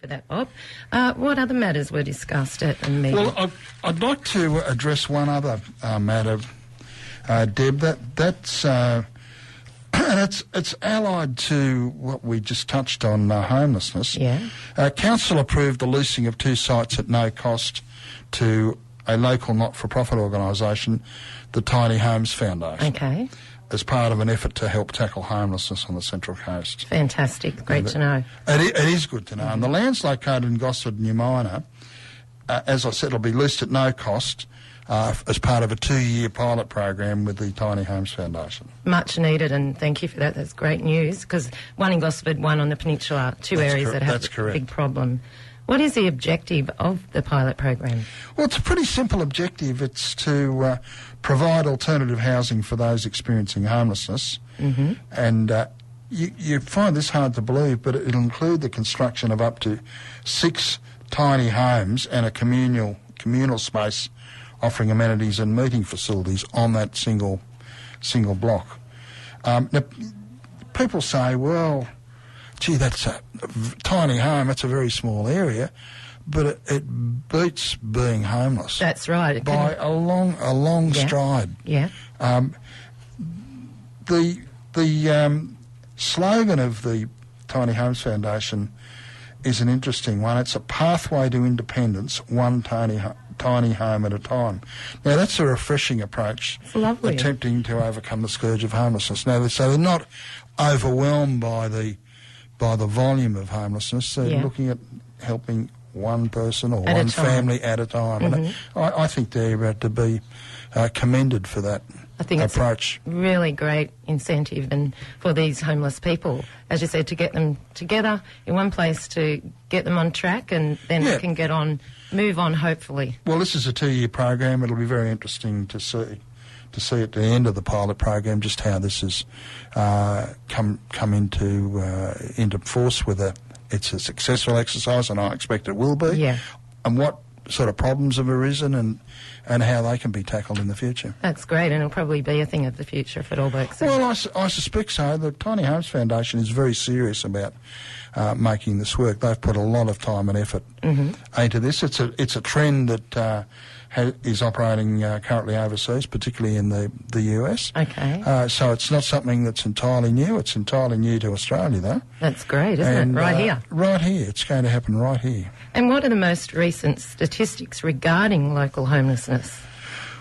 that, Bob. What other matters were discussed at the meeting? Well, I'd like to address one other matter, Deb. That's it's allied to what we just touched on, homelessness. Yeah. Council approved the leasing of 2 sites at no cost to a local not-for-profit organisation, the Tiny Homes Foundation. Okay. As part of an effort to help tackle homelessness on the Central Coast. Fantastic. Great to know. It is good to know. And the land's located in Gosford and New Minor. As I said, it'll be leased at no cost as part of a 2-year pilot program with the Tiny Homes Foundation. Much needed, and thank you for that. That's great news, because one in Gosford, one on the peninsula, two areas that have a big problem. What is the objective of the pilot program? Well, it's a pretty simple objective. It's to provide alternative housing for those experiencing homelessness. Mm-hmm. And you find this hard to believe, but it'll include the construction of up to 6 tiny homes and a communal space offering amenities and meeting facilities on that single block. Now, people say, well, gee, that's a tiny home, that's a very small area, but it beats being homeless. That's right. By a long stride. Yeah. The slogan of the Tiny Homes Foundation is an interesting one. It's a pathway to independence, one tiny home at a time. Now, that's a refreshing approach. It's lovely. Attempting to overcome the scourge of homelessness. Now, so they're not overwhelmed by the volume of homelessness. They're looking at helping one person or one family at a time. Mm-hmm. And I think they're to be commended for that approach. It's a really great incentive and for these homeless people, as you said, to get them together in one place, to get them on track, and then they can move on, hopefully. Well, this is a 2-year program. It'll be very interesting to see at the end of the pilot program just how this has come into force. Whether it's a successful exercise, and I expect it will be. Yeah. And what sort of problems have arisen and how they can be tackled in the future. That's great, and it'll probably be a thing of the future if it all works out. Well, I suspect so. The Tiny Homes Foundation is very serious about making this work. They've put a lot of time and effort into this. It's a trend that is operating currently overseas, particularly in the US. Okay. So it's not something that's entirely new. It's entirely new to Australia, though. That's great, isn't it? Right here. Right here. It's going to happen right here. And what are the most recent statistics regarding local homelessness?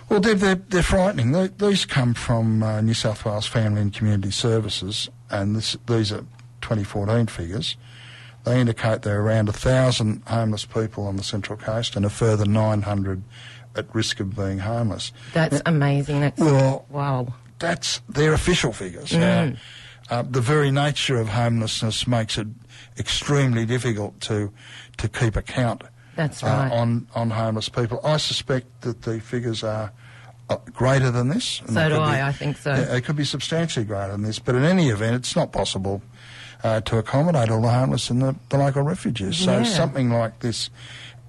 Well, Deb, they're frightening. These come from New South Wales Family and Community Services, and these are 2014 figures. They indicate there are around 1,000 homeless people on the Central Coast and a further 900 at risk of being homeless. That's amazing. Wow. That's their official figures. The very nature of homelessness makes it extremely difficult to keep account. That's right. On homeless people. I suspect that the figures are greater than this. So do I think so. It could be substantially greater than this, but in any event, it's not possible to accommodate all the homeless in the local refuges. So something like this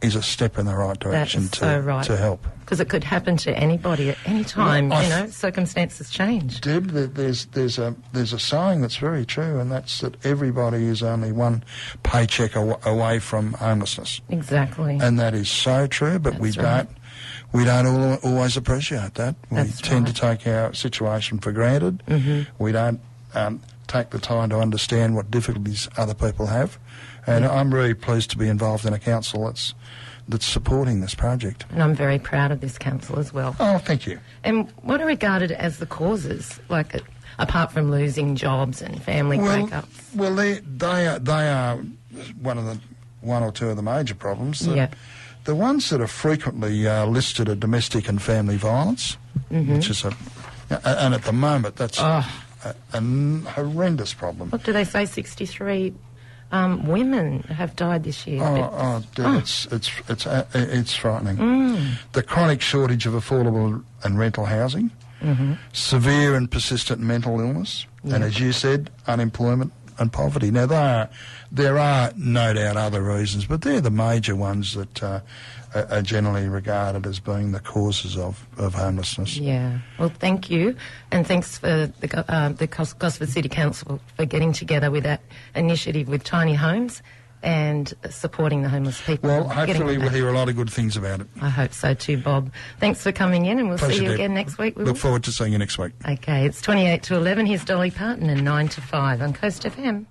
is a step in the right direction to help. Because it could happen to anybody at any time. Circumstances change. Deb, there's a saying that's very true, and that's that everybody is only one paycheck away from homelessness. Exactly. And that is so true, but we don't always appreciate that. We tend to take our situation for granted. Mm-hmm. We don't take the time to understand what difficulties other people have. And I'm really pleased to be involved in a council that's supporting this project. And I'm very proud of this council as well. Oh, thank you. And what are regarded as the causes, apart from losing jobs and family breakups? Well, they are one or two of the major problems. The ones that are frequently listed are domestic and family violence, which is and at the moment that's a horrendous problem. What do they say? 63 women have died this year. It's frightening. The chronic shortage of affordable and rental housing, severe and persistent mental illness, and as you said, unemployment and poverty. Now there are no doubt other reasons, but they're the major ones that are generally regarded as being the causes of homelessness. Yeah. Well, thank you, and thanks for the Gosford City Council for getting together with that initiative with Tiny Homes. and supporting the homeless people. Well, hopefully we'll hear a lot of good things about it. I hope so too, Bob. Thanks for coming in, and we'll see you again next week. Look forward to seeing you next week. Okay, it's 28 to 11. Here's Dolly Parton and 9 to 5 on Coast FM.